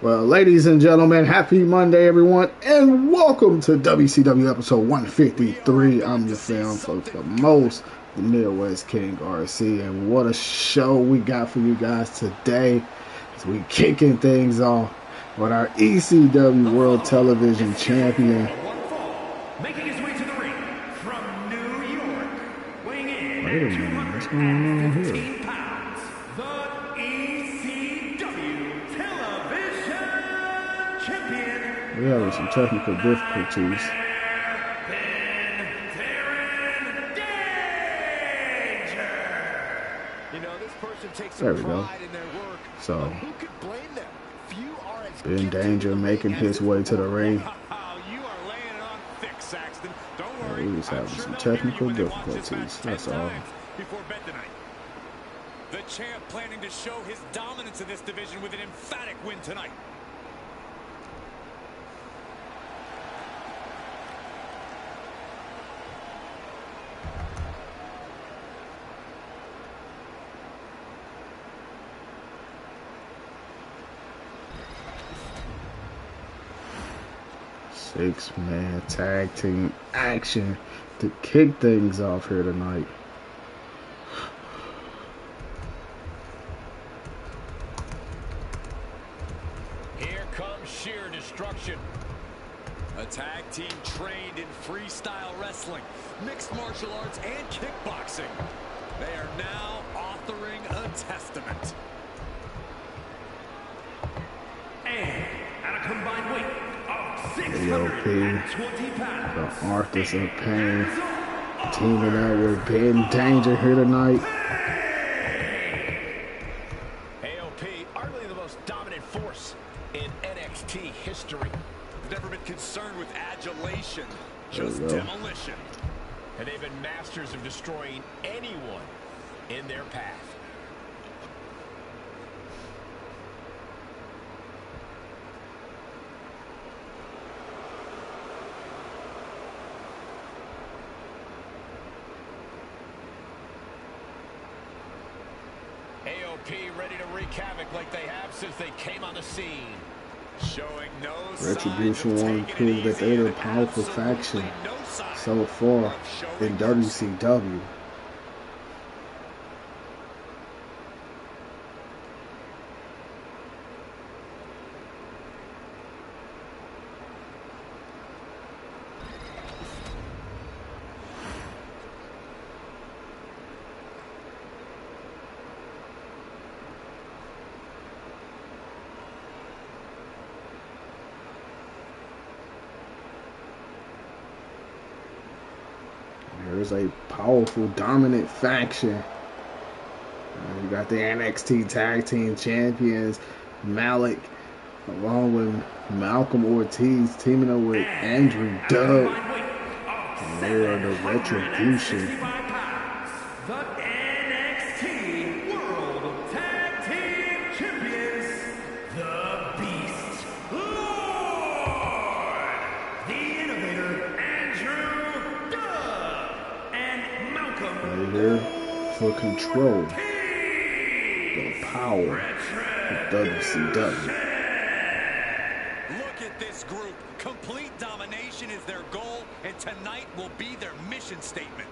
Well, ladies and gentlemen, happy Monday, everyone, and welcome to WCW episode 153. I'm your fan for the most, the Midwest King RC, and what a show we got for you guys today as we kicking things off with our ECW World Television Champion. Making his way to the ring from New York, weighing in Wait a minute, what's going on here? 15 pounds, the ECW Television Champion. We're having some technical difficulties. There we go. So, Ben Danger making his way to the ring. We was having some technical difficulties, that's all. The champ planning to show his dominance in this division with an emphatic win tonight. Six-man tag team action to kick things off here tonight. Here comes sheer destruction. A tag team trained in freestyle wrestling, mixed martial arts, and kickboxing. They are now authoring a testament. And at a combined weight of A.O.P, 620 pounds, the Authors of Pain, teaming up with Ben Danger here tonight. A.O.P, arguably the most dominant force in NXT history. Never been concerned with adulation, just demolition. And they've been masters of destroying anyone in their path. A.O.P ready to wreak havoc like they have since they came on the scene. Showing no Retribution want to prove that they're the powerful faction so far in WCW. There's a powerful, dominant faction. You got the NXT Tag Team Champions, Malik, along with Malcolm Ortiz, teaming up with Andrew Dub. And they are the Retribution. the NXT World Tag Team Champions, the Beast Lord, the Innovator, Andrew Dub, and Malcolm They're here for control, the power of WCW. Look at this group. Complete domination is their goal, and tonight will be their mission statement.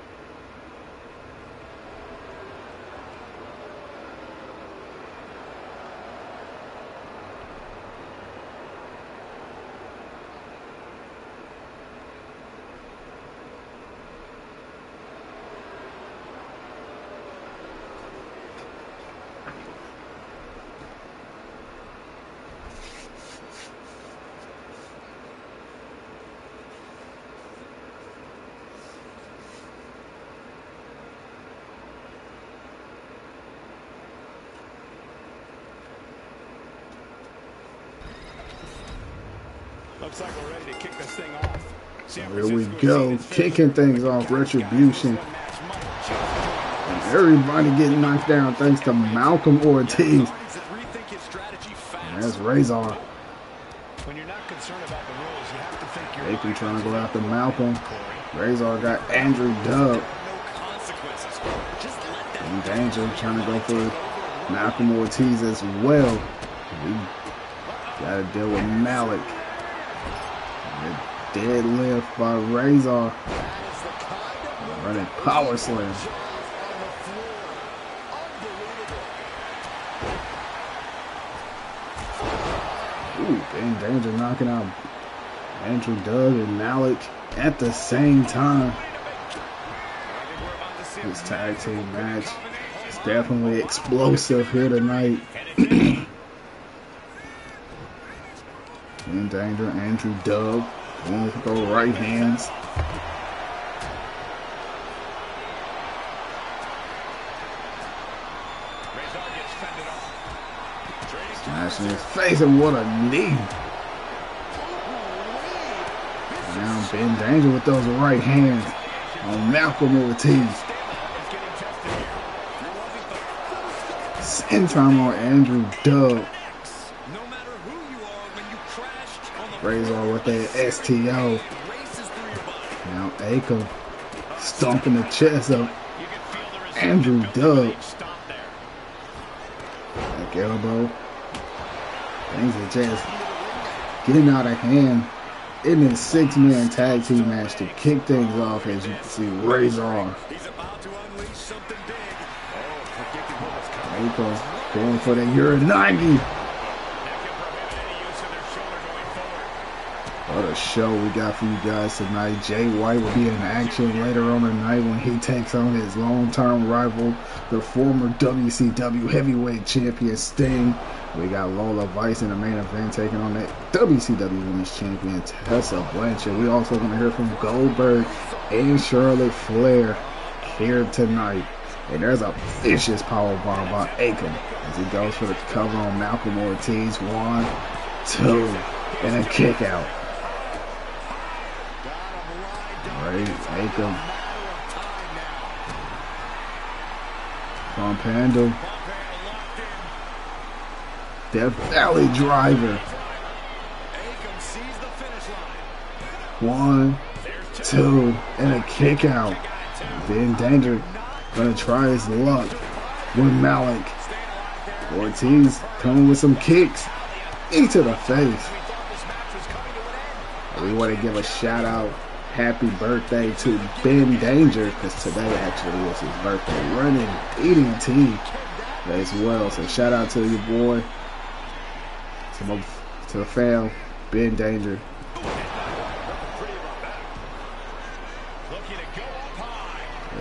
Looks like we're ready to kick this thing off. Here we go, kicking things off, Retribution. And everybody getting knocked down thanks to Malcolm Ortiz. And that's Razor. Aiken trying to go after Malcolm. Razor got Andrew Dub. And Danger trying to go for Malcolm Ortiz as well. Gotta deal with Malik. The deadlift by Razor. Running power slam. Ooh, in danger, knocking out Andrew Doug and Malik at the same time. This tag team match is definitely explosive here tonight. In danger, Andrew Doug going with those right hands. Smashing his face, and what a knee. Now Ben Danger with those right hands on Malcolm Ortiz. Send time on Andrew Doug. Razor with that STO. Now A.O.P stomping the chest of Andrew Doug. Back elbow. Things are just getting out of hand in this 6-man tag team match to kick things off. As you can see, Razor. A.O.P going for the Uranagi. What a show we got for you guys tonight. Jay White will be in action later on tonight when he takes on his long-term rival, the former WCW heavyweight champion Sting. We got Lola Vice in the main event taking on that WCW Women's Champion Tessa Blanchard. We also going to hear from Goldberg and Charlotte Flair here tonight. And there's a vicious powerbomb by A.O.P as he goes for the cover on Malcolm Ortiz. 1, 2, and a kick out. A.O.P Pump handle. Death Valley driver. 1, 2, and a kick out. Ben Danger gonna try his luck with Malik. Ortiz coming with some kicks into the face. We want to give a shout out, happy birthday to Ben Danger, because today actually was his birthday. Running EDT as well. So shout out to your boy, to the fam, Ben Danger.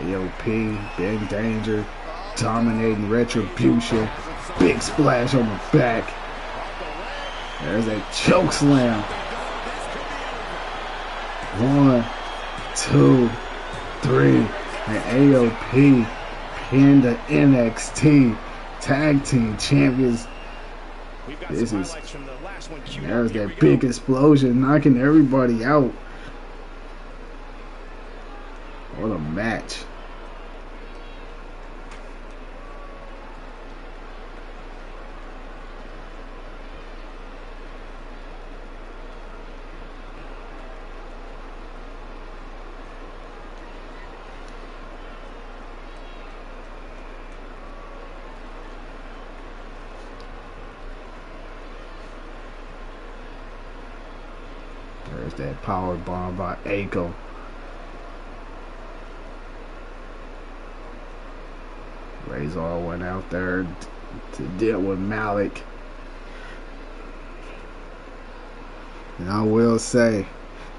A.O.P, Ben Danger, dominating Retribution. Big splash on the back. There's a choke slam. 1, 2, 3, and A.O.P pinned the NXT Tag Team Champions. This is, there's that big explosion knocking everybody out. What a match. There's that power bomb by A.O.P. Razor went out there to deal with Malik. And I will say,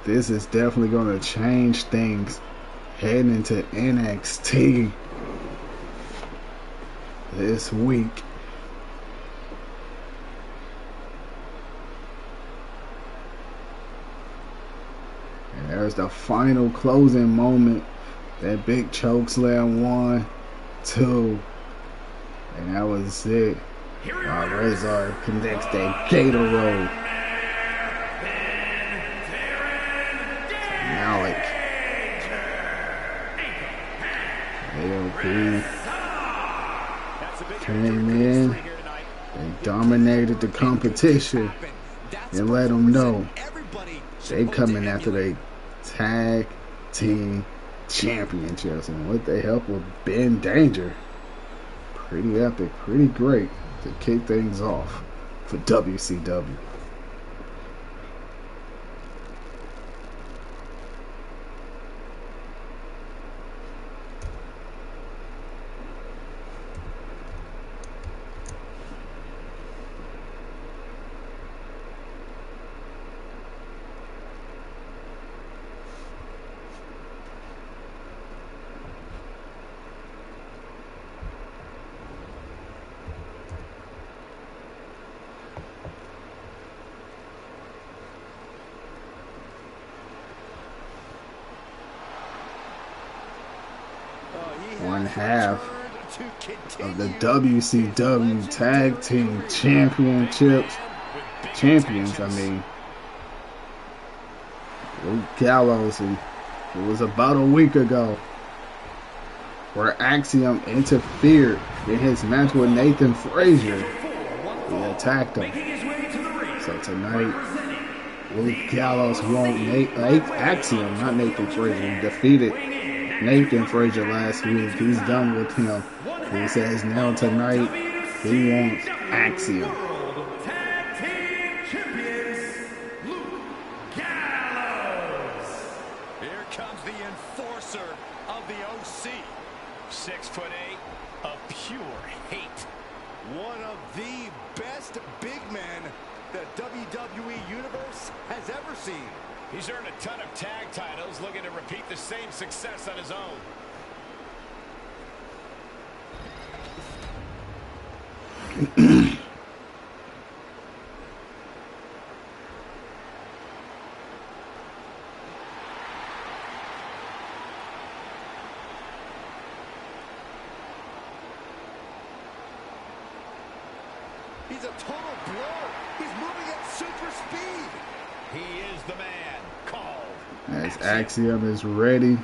this is definitely going to change things heading into NXT this week. And there's the final closing moment. That big choke slam. 1, 2, and that was it. Razor connects that Gator roll. Malik. A.O.P came in and dominated the competition and let them know they coming after their tag team championships, and with the help of Ben Danger. Pretty epic, pretty great to kick things off for WCW. half of the WCW Tag Team Championships. Champions, I mean. Luke Gallows, it was about a week ago where Axiom interfered in his match with Nathan Frazier. He attacked him. So tonight, Luke Gallows won't Axiom, not Nathan Frazier. He defeated Nathan Frazier last week. He's done with him. He says now tonight he wants Axiom. Here comes the enforcer of the OC. 6'8" of pure hate. One of the best big men the WWE Universe has ever seen. He's earned a ton of tag titles, looking to repeat the same success on his own. He's a total blow. He's moving at super speed. He is the man called As Axiom is ready.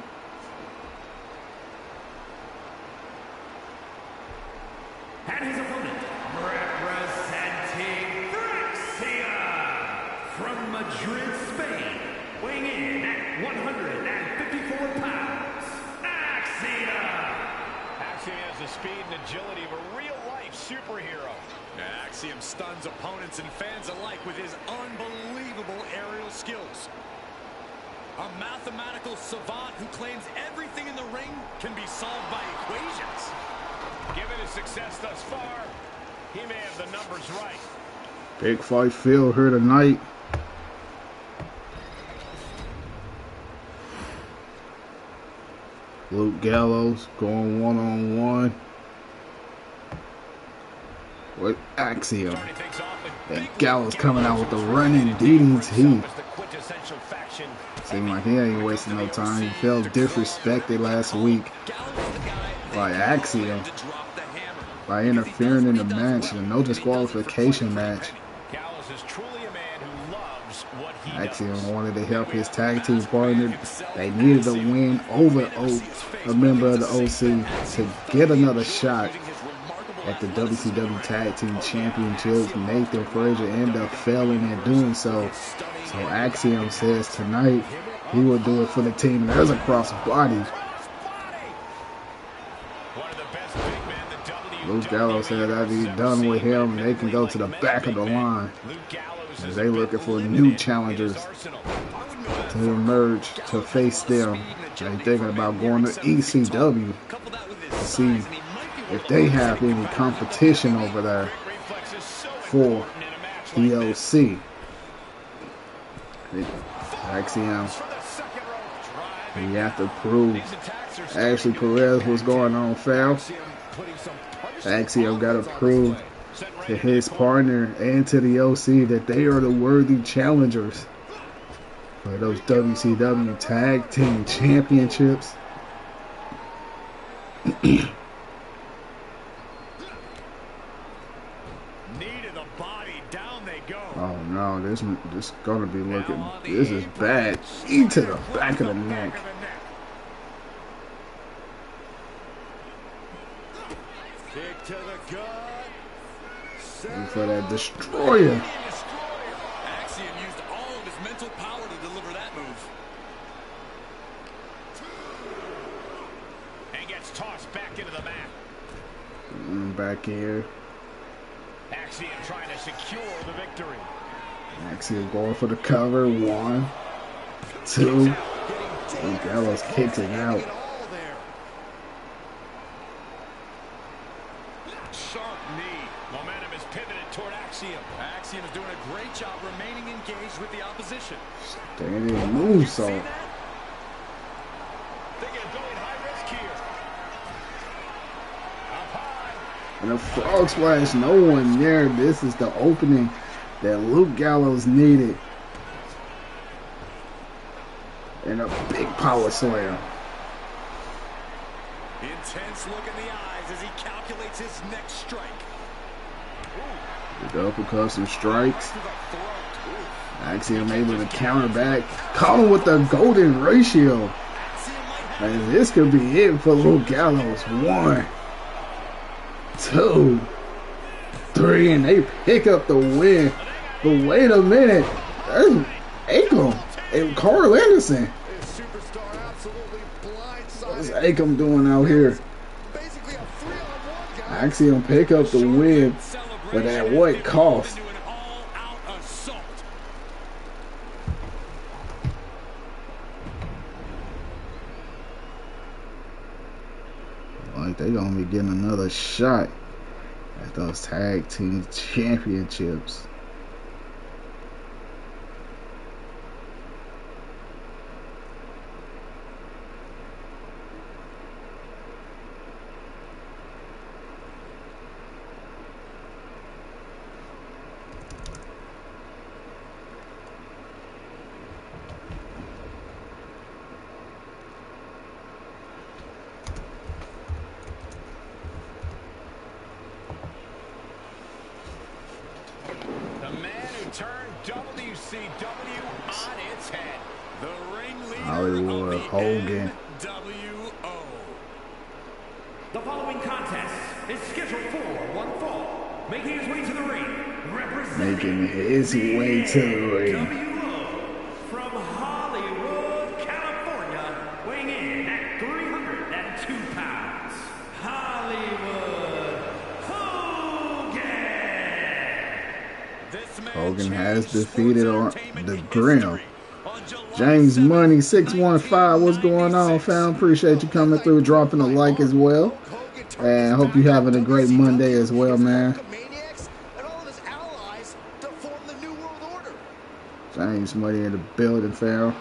And his opponent, representing Axiom from Madrid, Spain, weighing in at 154 pounds, Axiom. Axiom has the speed and agility of a real-life superhero. Axiom stuns opponents and fans alike with his unbelievable aerial skills. A mathematical savant who claims everything in the ring can be solved by equations. Given his success thus far, he may have the numbers right. Big fight field here tonight. Luke Gallows going one-on-one with Axiom. And Gallows coming out with the running DDT. Seems like he ain't wasting no time. He felt disrespected last week by Axiom by interfering in the match, a no disqualification match. Axiom wanted to help his tag team partner. They needed a win over a member of the OC to get another shot at the WCW Tag Team Championships. Nathan Frazier ended up failing at doing so. So Axiom says tonight he will do it for the team. There's a crossbody. Luke Gallows said that he's done with him. They can go to the back of the line as they looking for new challengers to emerge to face them. They thinking about going to ECW to see if they have any competition over there for the OC. Axiom, you have to prove Ashley Perez was going on foul. Axiom got to prove to his partner and to the OC that they are the worthy challengers for those WCW Tag Team Championships. Oh no, this is gonna be looking. This is bad. Into the back of the neck. Kick to the gut. And for that destroyer. Axiom used all of his mental power to deliver that move. And gets tossed back into the mat. Back here. Axiom trying to secure the victory. Axiom going for the cover. 1, 2. And Gallows kicks it out. Sharp knee. Momentum is pivoted toward Axiom. Axiom is doing a great job remaining engaged with the opposition. Standing moonsault. Thinking of going high risk here. Up high. And a frog splash, no one there. This is the opening that Luke Gallows needed. And a big power slam. Intense look in the eyes as he calculates his next strike. The uppercuts and strikes. Axiom able to counter back. Caught him with the golden ratio. And this could be it for little Gallows. 1, 2, 3, and they pick up the win. But wait a minute. That's A.O.P and Carl Anderson. What's A.O.P doing out here? Axiom pick up the win, but at what cost? Like they gonna be getting another shot at those tag team championships. Turn WCW on its head. The ringleader Hollywood of the Hogan. NWO. The following contest is scheduled for one fall. Making his way to the ring, representing the ring. from Hollywood, California, weighing in at 302 pounds. Hollywood Hogan. Hogan has defeated on the Grim. James Money 615, what's going on, fam? Appreciate you coming through, dropping a like as well. And I hope you're having a great Monday as well, man. James Money in the building, fam.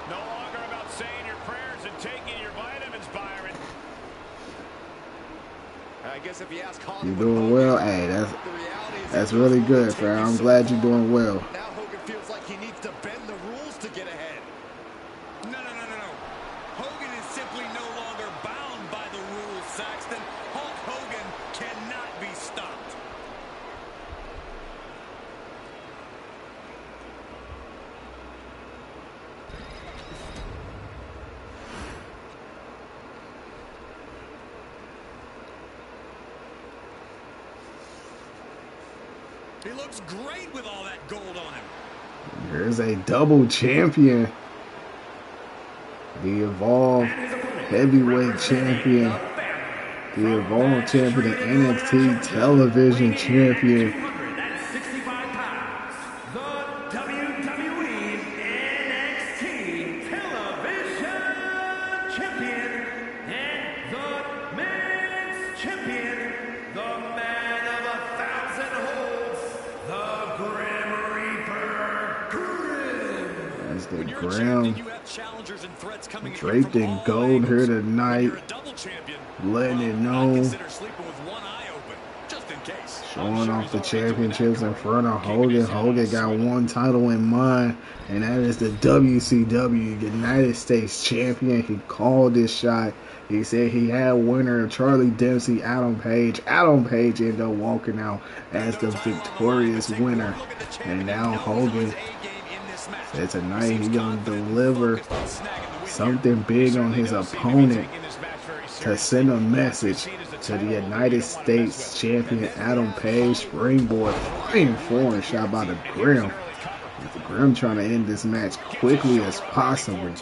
No longer about saying your prayers and taking your vitamins, Byron. I guess if you ask You doing well? Hey, that's really good, fam. I'm glad you're doing well. Now Hogan feels like he needs to bend the rules to get ahead. No. Hogan is simply no longer bound by the rules, Saxton. Hulk Hogan cannot be stopped. He looks great with all that gold on him. Here's a double champion. The Evolve Heavyweight Champion. The Evolve Champion and NXT Television Champion. 265 pounds. The WWE NXT Television Champion and the Men's Champion. The man of 1,000 holds. The Grim Reaper. That's the Grim. Draped in gold here tonight. Letting it known. Showing off the championships in front of Hogan. Hogan got one title in mind, and that is the WCW United States Champion. He called this shot. He said he had winner Charlie Dempsey, Adam Page. Adam Page ended up walking out as the victorious winner. And now Hogan said tonight he's going to deliver something big on his opponent to send a message to the United States Champion Adam Page. Springboard flying forward, shot by the Grim. The Grim trying to end this match quickly as possible.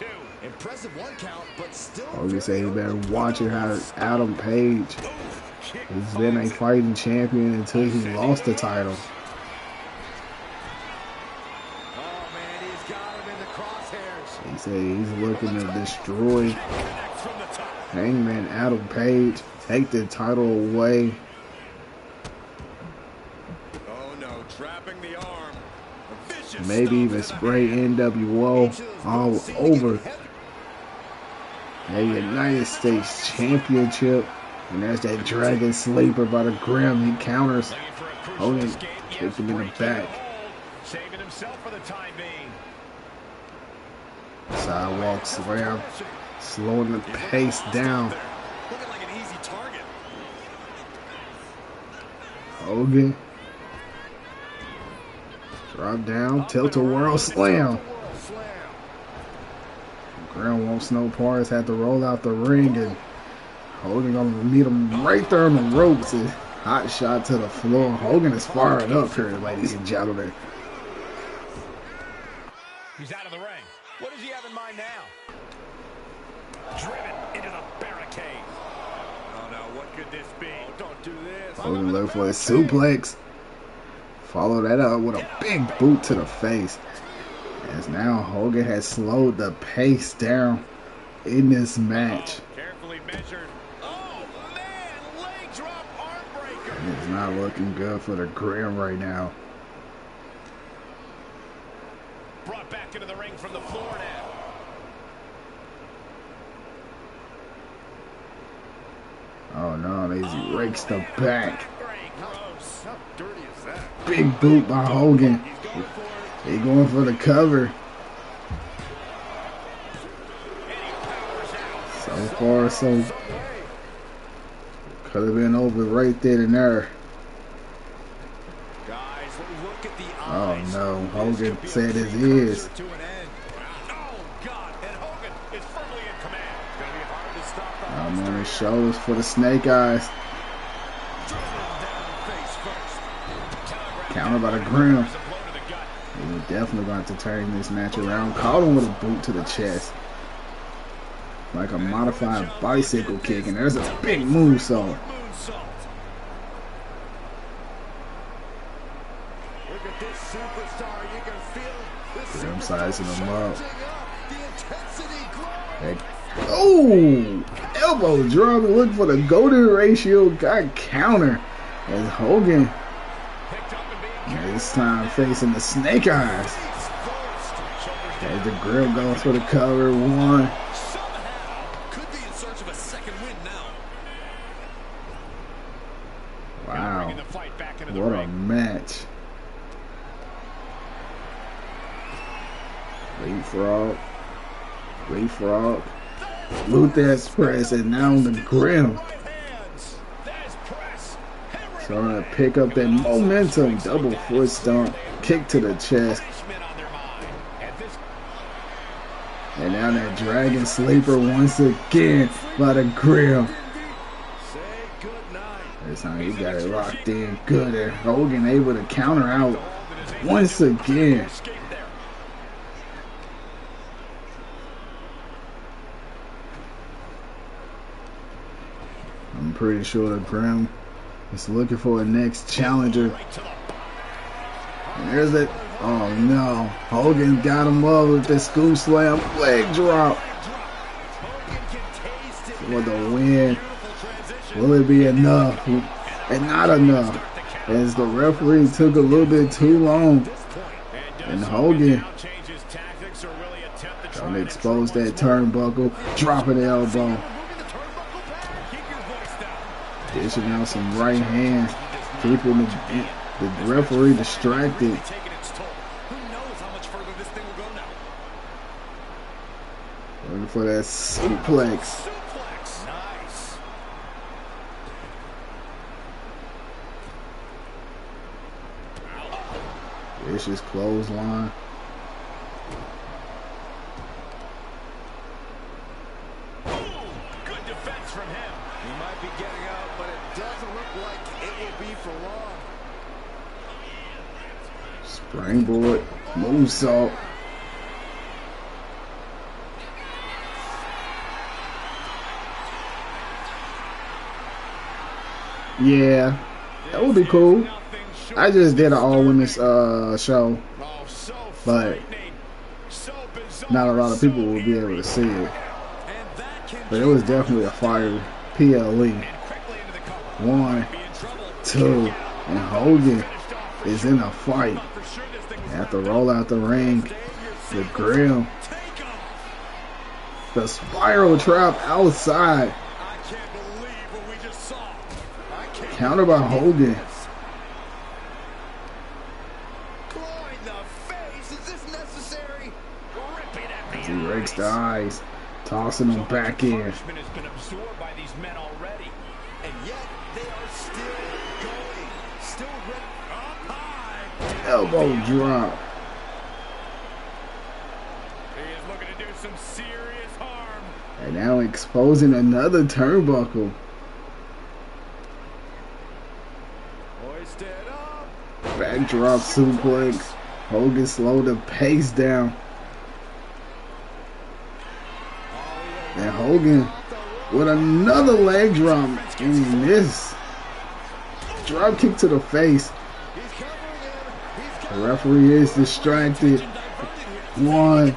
Hogan said he better watch it how Adam Page has been a fighting champion until he lost the title. He said he's looking to destroy Hangman Adam Page, take the title away. Maybe even spray NWO all over the United States Championship. And there's that Dragon Sleeper by the Grim. He counters. Hogan kicked him in the back. Saving himself for the time being. Sidewalk slam, slowing the pace down. Hogan. Drop down, tilt-a-whirl slam. Graham wants no parts, had to roll out the ring, and Hogan gonna meet him right there on the ropes. A hot shot to the floor. Hogan is fired up here, ladies and gentlemen. He's out of the ring. What does he have in mind now? Driven into the barricade. Oh no, what could this be? Oh, don't do this. Hogan looking for a suplex. Follow that up with a big boot to the face. As now Hogan has slowed the pace down in this match. Carefully measured. Oh man, leg drop arm breaker. It's not looking good for the Grim right now. Brought back into the ring from the floor now. Oh no, they rakes the back. Gross. How dirty is that? Big boot by Hogan. He going for the cover. So far, so could have been over right then and there. Oh no, Hogan said it is. I'm on his shoulders for the snake eyes. Counter by the Grim. He's definitely going to turn this match around. Caught him with a boot to the chest. Like a modified bicycle kick. And there's a big moonsault. Grim sizing him up. Oh! Elbow drop. Look for the golden ratio. Got counter. As Hogan this time facing the snake eyes. As the Grill goes for the cover. One. Could be in search of a second win now. Wow. What a match. Leapfrog. Leapfrog. Luther Express, and now the Grim. Trying to pick up that momentum. Double foot stomp. Kick to the chest. And now that Dragon Sleeper once again by the Grim. This time he got it locked in good. And Hogan able to counter out once again. I'm pretty sure the Grim is looking for a next challenger. And there's it. Oh no. Hogan got him up with the scoop slam. Leg drop. For the win. Will it be enough? And not enough. As the referee took a little bit too long. And Hogan trying to expose that turnbuckle. Dropping the elbow. Dishing out some right hands, keeping the referee distracted. Looking for that suplex. Vicious clothesline. Good defense from him. He might be getting out, but it doesn't look like it will be for long. Springboard, moonsault. Yeah, that would be cool. I just did an all-women's show, but not a lot of people will be able to see it. But it was definitely a fire PLE. 1, 2, and Hogan is in a fight. Have to roll out the ring. The Grim. The spiral trap outside. Counter by Hogan. As he rakes the eyes, tossing them back in. Elbow drop. He is looking to do some serious harm. And now exposing another turnbuckle. Hoisted up. Backdrop suplex. Hogan slowed the pace down. And Hogan with another leg drop. And this drop kick to the face. The referee is distracted. 1,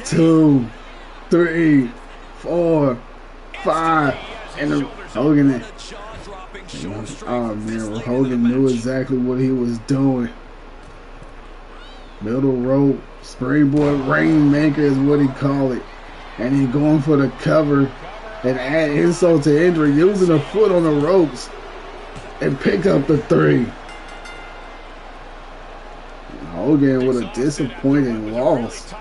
2, 3, 4, 5. And Hogan. Oh man, Hogan knew exactly what he was doing. Middle rope, springboard rainmaker is what he called it. And he's going for the cover and add insult to injury, using a foot on the ropes and pick up the 3. Hogan with a disappointing loss.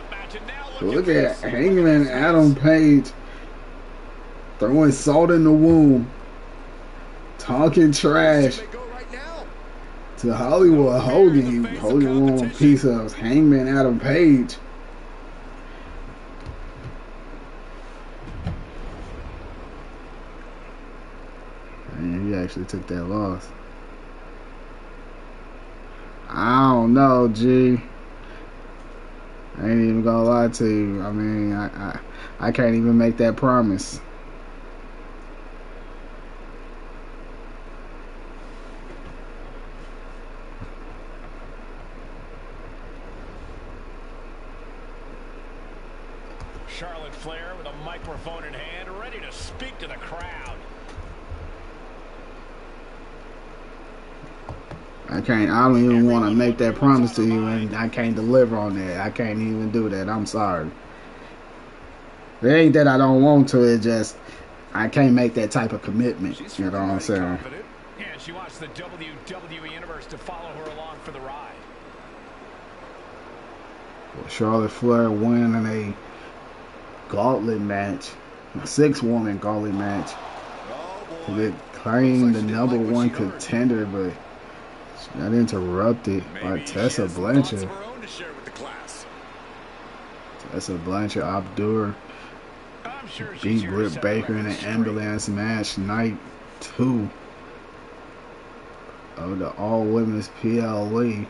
Look at Hangman Adam Page throwing salt in the wound, talking trash to Hollywood Hogan. Hogan won a piece of Hangman Adam Page. And he actually took that loss. I don't know, G. I ain't even gonna lie to you. I mean, I can't even make that promise. Charlotte Flair with a microphone in hand, ready to speak to the crowd. I don't even want to make that promise to you, and I can't deliver on that. I can't even do that. I'm sorry. It ain't that I don't want to, it's just I can't make that type of commitment. You know what I'm saying? Yeah, she wants the WWE Universe to follow her along for the ride. Well, Charlotte Flair winning a gauntlet match, a 6-woman gauntlet match. They claimed the #1 contender, but she got interrupted by Tessa Blanchard. Tessa Blanchard, Abdur, beat Britt Baker in an ambulance match, night 2 of the all-women's PLE.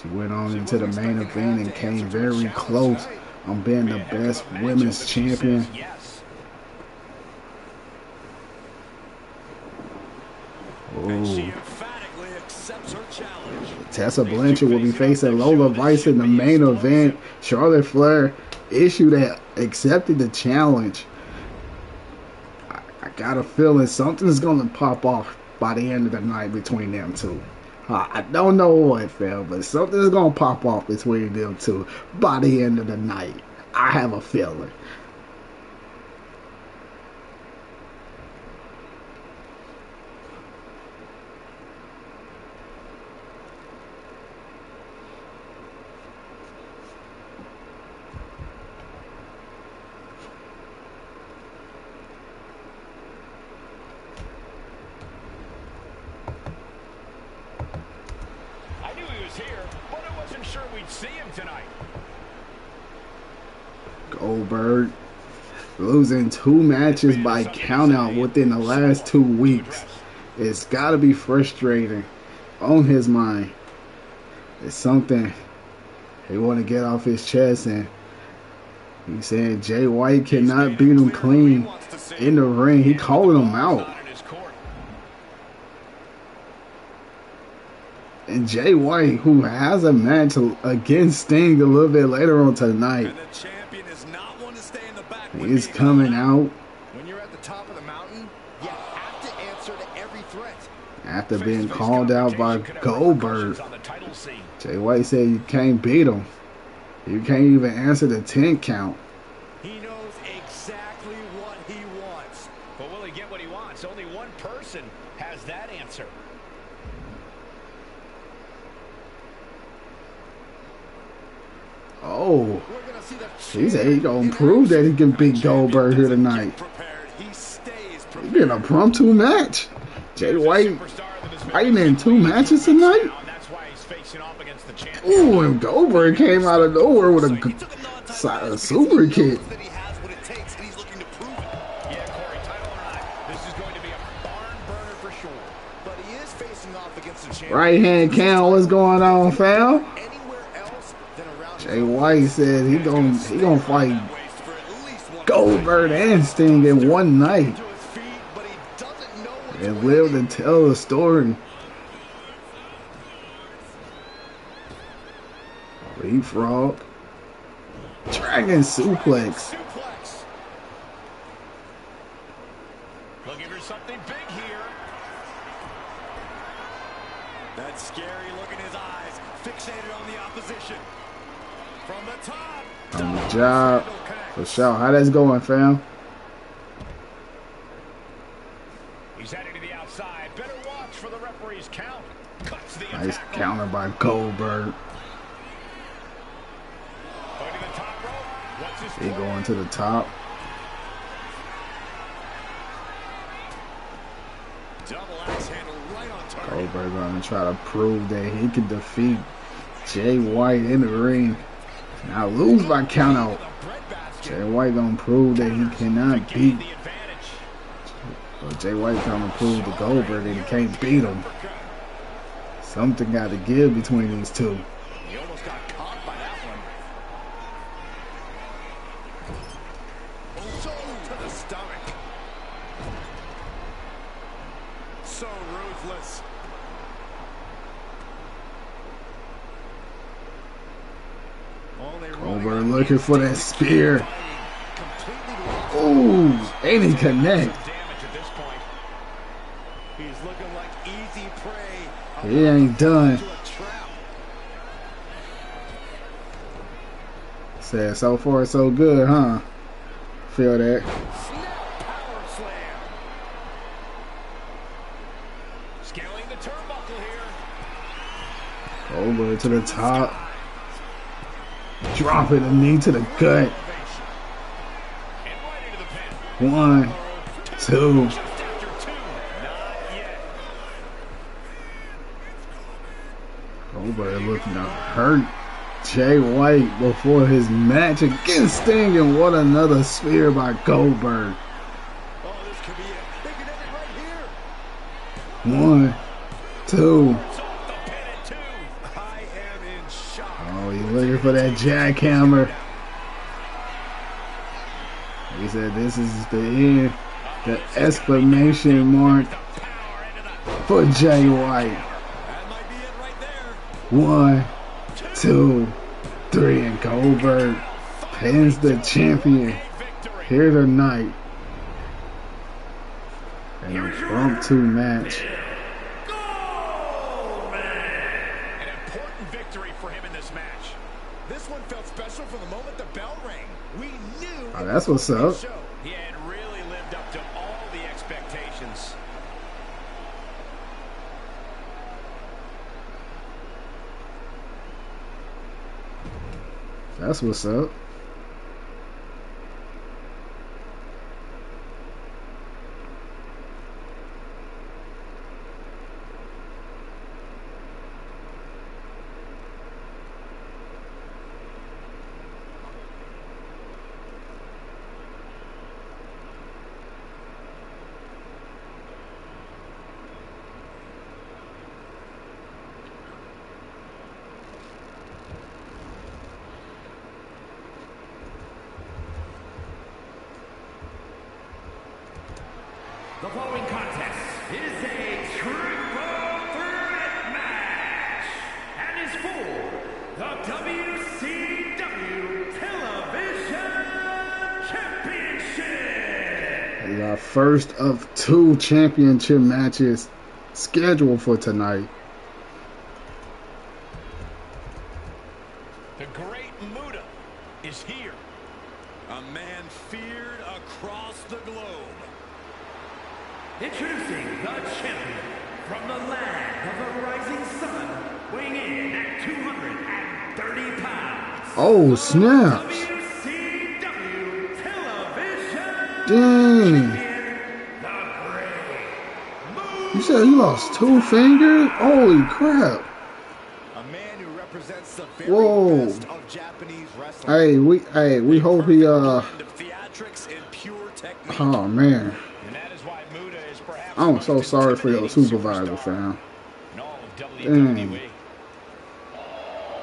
She went on into the main event and came very close on being the best women's champion. Ooh. Tessa Blanchard will be facing Lola Vice in the main event. Charlotte Flair accepted the challenge. I got a feeling something's gonna pop off by the end of the night between them two. I don't know what, Phil, but something's gonna pop off between them two by the end of the night. I have a feeling. Goldberg losing 2 matches by countout within the last 2 weeks. It's got to be frustrating on his mind. It's something he want to get off his chest, and he said Jay White cannot beat him clean in the ring. He calling him out. And Jay White, who has a match against Sting a little bit later on tonight, he's coming out. When you're at the top of the mountain, you have to answer to every threat. After being called out by Goldberg, Jay White said you can't beat him. You can't even answer the 10 count. He knows exactly what he wants. But will he get what he wants? Only one person has that answer. Oh, he said he gonna prove that he can beat Goldberg here tonight. It's been a impromptu match. Jay White fighting in 2 matches tonight? Ooh, and Goldberg came out of nowhere with a super kick. Right hand count, what's going on, fam? Jay White said he gonna fight Goldberg and Sting in one night and live to tell the story. Leapfrog, Dragon suplex. Looking for something big here. That scary look in his eyes, fixated on the opposition. From the top. On the job. For sure. How that's going, fam? He's heading to the outside. Better watch for the referee's count. Cuts the Nice counter by Goldberg. He going to the top. Goldberg gonna try to prove that he can defeat Jay White in the ring. Now lose by count out. Jay White gonna prove that he cannot beat. Jay White gonna prove to Goldberg that he can't beat him. Something got to give between these two. He almost got caught by that one. So to the stomach. So ruthless. Goldberg looking for that spear. Ooh, ain't he connect? He's looking like easy prey. He ain't done. Said so far so good, huh? Feel that. Power slam. Scaling the turnbuckle here. Goldberg to the top. Dropping a knee to the gut. 1, 2. Goldberg looking to hurt Jay White before his match against Sting, and what another spear by Goldberg. Oh, this could be it. They could end it right here. 1, 2. I am in shock. Oh, he's looking for that jackhammer. He said this is the end. The exclamation mark for Jay White. That might be it right there. 1, 2, 3, and Goldberg pins the champion here tonight in a bump 2 match. An important victory for him in this match. This one felt special from the moment the bell rang. We knew. Oh, that's what's up. He had really lived up to all the expectations. That's what's up. The following contest is a triple threat match and is for the WCW Television Championship. We got first of 2 championship matches scheduled for tonight. The great Muta is here. A man feared across the globe. Introducing the champion from the land of the rising sun, weighing in at 230 pounds. Oh, snaps. WCW Television Dang. Champion, the Great Muta. You said he lost 2 fingers? Holy crap. A man who represents the very Whoa. best of Japanese wrestling. We hope he Blend of theatrics and pure technique. oh man. And that is why Muta is perhaps I'm the so most sorry for your intimidating supervisor, superstar fam. in all of WWE. Dang.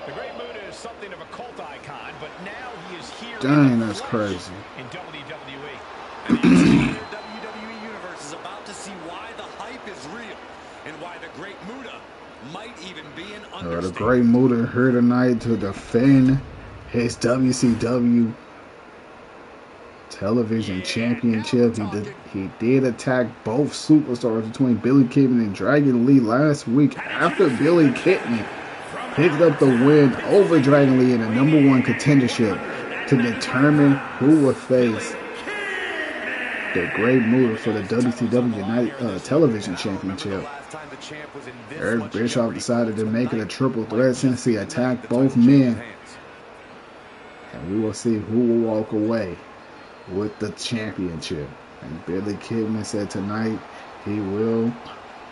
The Great Muta is something of a cult icon, but now he is here. Dang, that's crazy. In WWE. And the entire WWE universe is about to see why the hype is real and why the Great Muta might even be an The understatement. Great Muta here tonight to defend his WCW Television Championship. He did attack both superstars between Billy Kidman and Dragon Lee last week after Billy Kidman picked up the win over Dragon Lee in the #1 contendership to determine who would face the Great Muta for the WCW United Television Championship. Eric Bischoff decided to make it a triple threat since he attacked both men. And we will see who will walk away with the championship. And Billy Kidman said tonight he will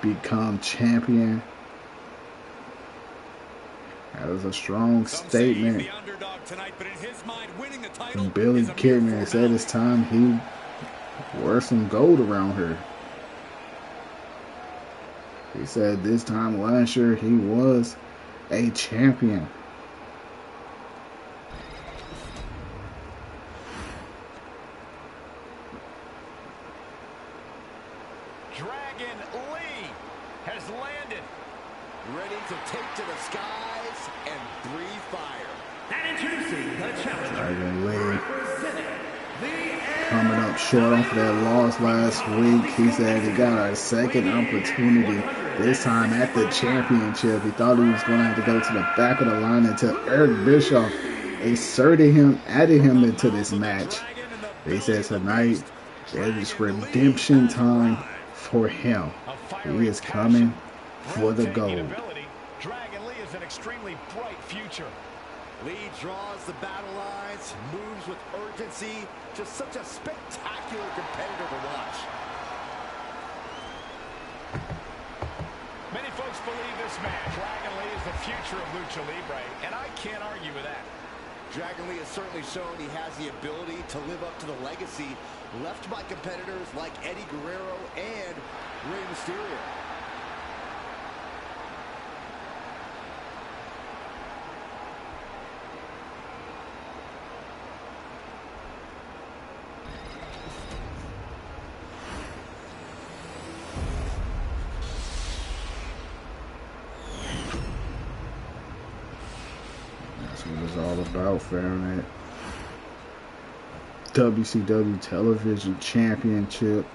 become champion. That is a strong statement. And Billy Kidman said it's time he wear some gold around here. He said this time last year he was a champion. Dragon Lee has landed, ready to take to the skies and breathe fire. And introducing the challenger, Dragon Lee representing the coming up short off of that loss last week. He said he got a second opportunity, this time at the championship. He thought he was going to have to go to the back of the line until Eric Bischoff added him into this match. He said tonight it is redemption time for him. He is coming for the gold. Dragon Lee is an extremely bright future. Lee draws the battle lines, moves with urgency, just such a spectacular competitor to watch. Many folks believe this man, Dragon Lee, is the future of Lucha Libre, and I can't argue with that. Dragon Lee has certainly shown he has the ability to live up to the legacy left by competitors like Eddie Guerrero and Rey Mysterio. That's what it's all about, fam. That WCW Television Championship.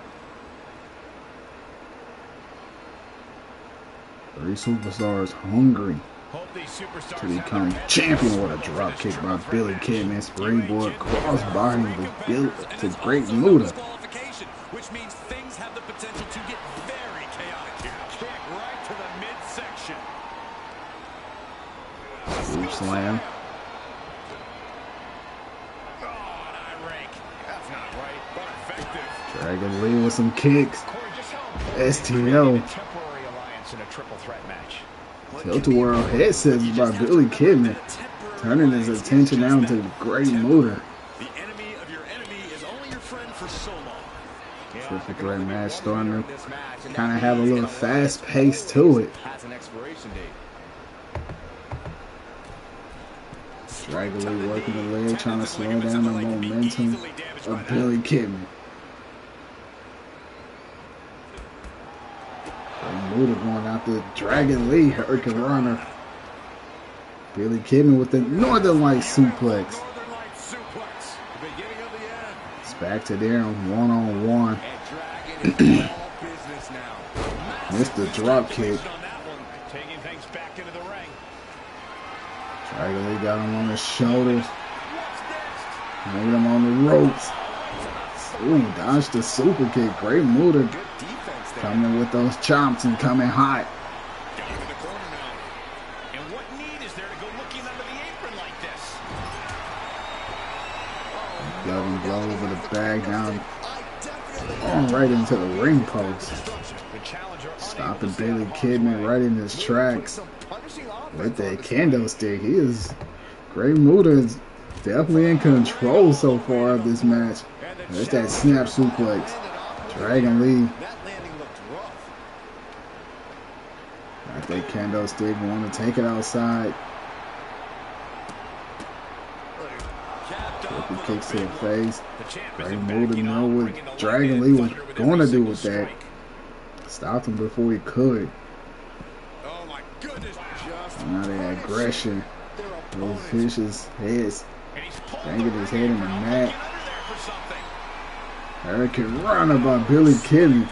3 superstars hungry to become champion with a drop kick by Billy Kidman. Springboard crossbody to Great Muta. Which means things have the potential to get very chaotic here. Kick right to the midsection. Scoop slam. Oh, an eye rake. That's not right, but effective. Dragon Lee with some kicks. Corey, just how STO. a temporary alliance in a triple threat match. Tilt-a-whirl head scissors by Billy Kidman, turning his attention now to the Great Muta. The enemy of your enemy is only your friend for so long. Triple threat match starting to kind of have a little fast pace to it. Has an expiration date. Dragon Lee working the leg, trying to slow down the momentum of Billy Kidman. Muta going after Dragon Lee, Hurricane Runner. Billy Kidman with the Northern Light suplex. It's back to there one-on-one. Missed the drop kick. Taking things back into the ring. Dragon Lee got him on his shoulders. Made him on the ropes. Ooh, dodged the super kick. Great Muta coming with those chops and coming hot. Down in the corner now. And what need is there to go looking under the apron like this? Got him blow over the bag down. Right into the ring post. The Stopping Billy Kidman right in his tracks with that candlestick. He is Great Muta is definitely in control so far of this match. There's that snap suplex. Dragon Lee. Got that candlestick. Want to take it outside. Triple kicks to the face. Great Muta know what Dragon Lee was going to do with that. Stopped him before he could. Now the aggression. Those vicious heads. Banging his head in the mat. Hurricane Runner by Billy Kidman.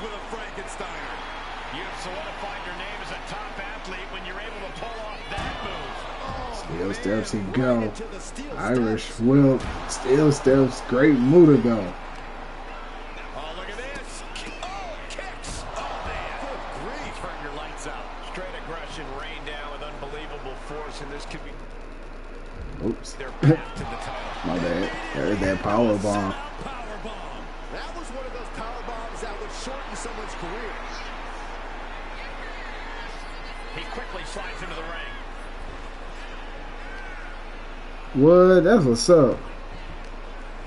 Still steps he go. Irish whip. Still steps Great Muta go. Oops. My bad. There's that power bomb. That was one of those power bombs that would shorten someone's career. He quickly slides into the ring. What? That's what's up.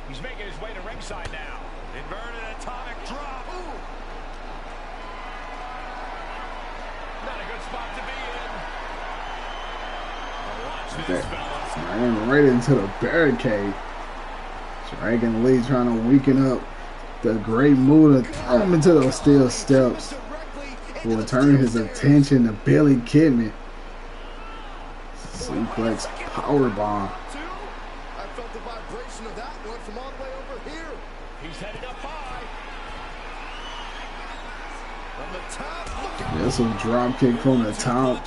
He's making his way to ringside now. Inverted atomic drop. Ooh. Not a good spot to be in. Watch this, fellas. Ran right into the barricade. Dragon Lee trying to weaken up the Great Muta. Throw him into those steel steps. Will turn his attention to Billy Kidman. Suplex powerbomb. I felt the vibration of that one from all the way over here. He's headed up high. From the top. There's some drop kick from the top.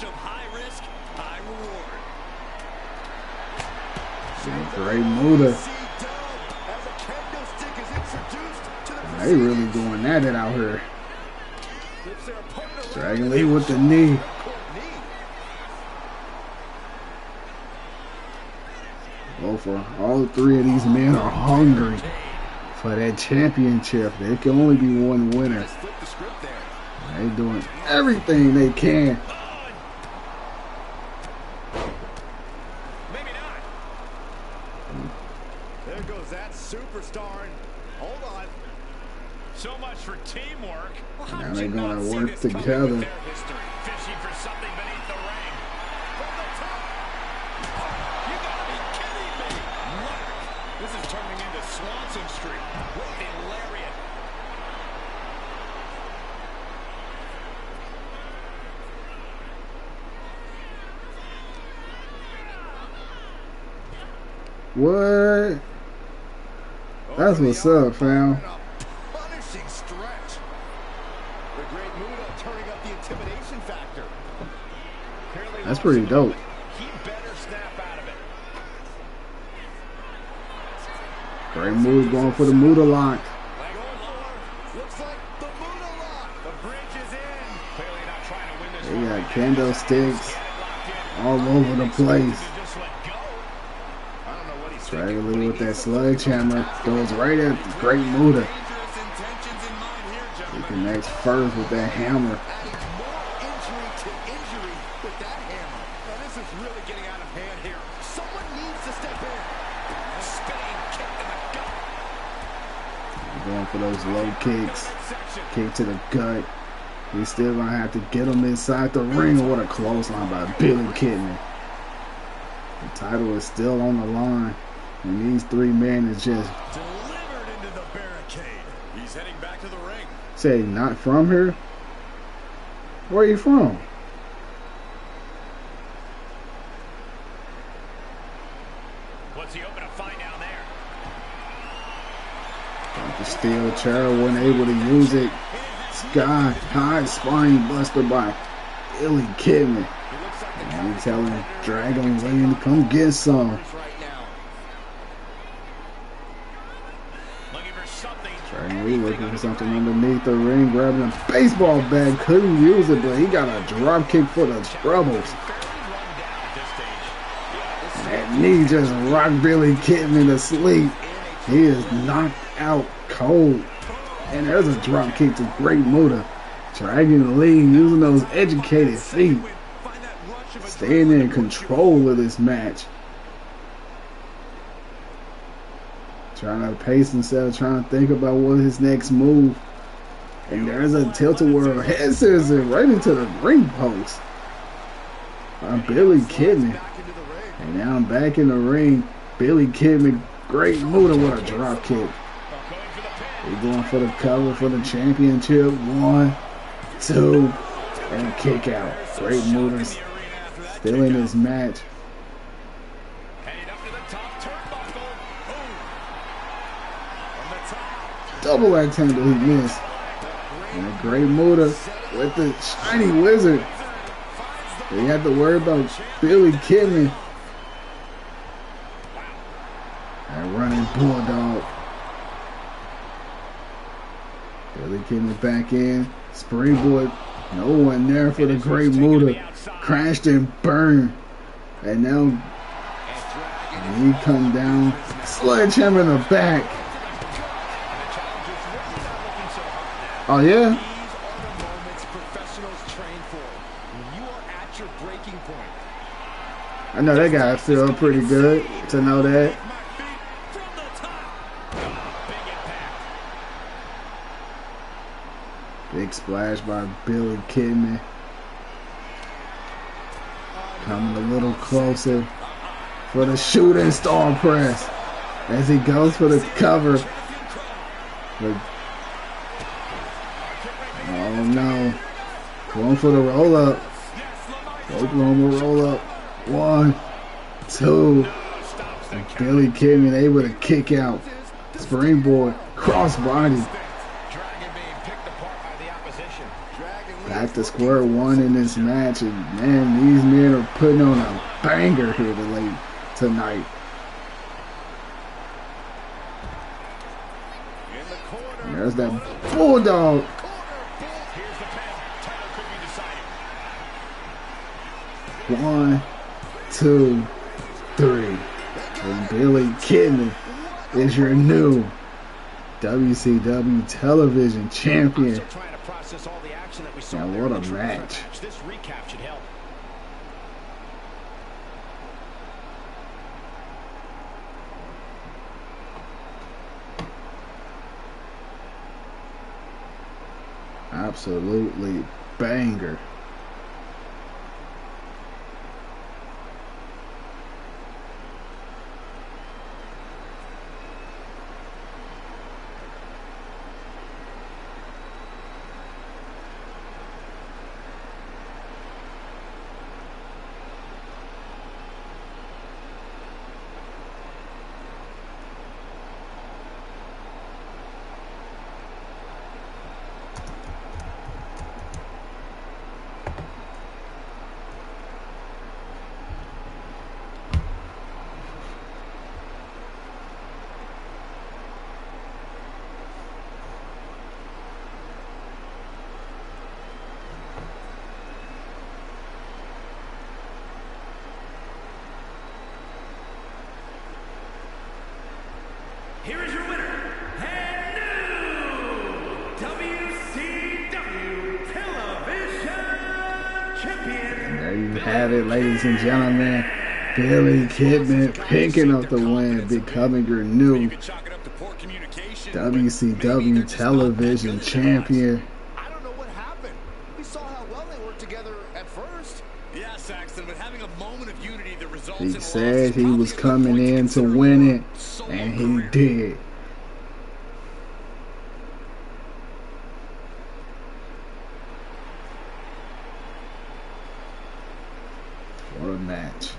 Great Muta. They really going at it out here. Dragon Lee with the knee. Well, for all three of these men are hungry for that championship. There can only be one winner. They doing everything they can. Superstar. Hold on. So much for teamwork. Now they're going to work together. Fishing for something beneath the ring. From the top. You gotta be kidding me. This is turning into Swanson Street. What a lariat. What? That's what's up, fam. Punishing stretch. The Great Muta turning up the intimidation factor. That's pretty dope. He better snap out of it. Great Muta going for the Muta lock. Looks like the Muta lock. The bridge is in. Clearly not trying to win this. They got candlesticks all over the place. Dragon Lee with that sledgehammer goes right at the Great Muta. He connects first with that hammer. Injury to injury with that hammer. Now this is really getting out of hand here. Someone needs to step in. A spinning kick in the gut. Going for those low kicks. Kick to the gut. He's still gonna have to get him inside the ring. What a clothesline by Billy Kidman. The title is still on the line. And these three men is just delivered into the barricade. He's heading back to the ring. Say not from here? Where are you from? What's he hoping to find down there? Got the steel chair, wasn't able to use it. Sky high spine buster by Billy Kidman. And he's telling Dragon Lee to come get some. Dragon Lee looking for something underneath the ring, grabbing a baseball bat, couldn't use it, but he got a drop kick for the troubles. And that knee just rocked Billy Kidman to sleep. He is knocked out cold. And there's a drop kick to Great Muta. Dragging the lead, using those educated feet. Staying in control of this match. Trying to pace himself, trying to think about what his next move. And there's a tilt-a-whirl head scissors right into the ring post. Billy Kidman. And now I'm back in the ring. Billy Kidman, great Muta with a drop kick. He's going for the cover for the championship. 1, 2, and kick out. Great Muta. Still in this match. Double axe handle he missed. And a great Muta with the shiny wizard. They had to worry about Billy Kidman. And running bulldog. Billy Kidman back in. Springboard. No one there for the great Muta. Crashed and burned. And now he come down. Sledgehammer in the back. Oh yeah? These are the moments professionals train for. When you are at your breaking point. I know that guy feel pretty good to know that. Big splash by Billy Kidman. Coming a little closer for the shooting star press as he goes for the cover. Oh no. Going for the roll up. Oklahoma roll up. 1, 2. And Billy Kidman able to kick out. Springboard. Crossbody. Back to square one in this match. And man, these men are putting on a banger here tonight. And there's that bulldog. 1, 2, 3. And Billy Kidman is your new WCW television champion. And what a match. This recap should help. Absolutely banger. Here is your winner, and new WCW Television Champion. There you have it, ladies and gentlemen. Billy Kidman picking up the win, becoming your new WCW Television Champion. I don't know what happened. We saw how well they worked together at first. Yeah, Saxton, but having a moment of unity that results in He said he was coming in to win it, and he did. What a match.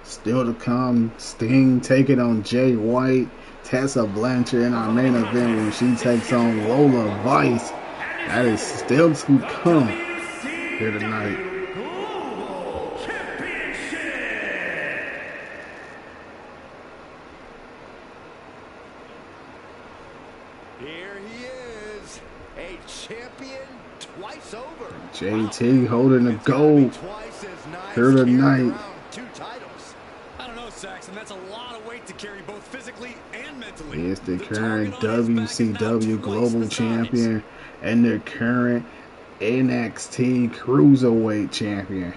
Still to come, Sting taking on Jay White, Tessa Blanchard in our main event when she takes on Lola Vice. That is still to come here tonight. Global Championship. Here he is, a champion twice over. JT holding the gold here tonight. I don't know, Saxon. That's a lot of weight to carry, both physically and mentally. He is the current WCW Global Champion and the current NXT Cruiserweight Champion.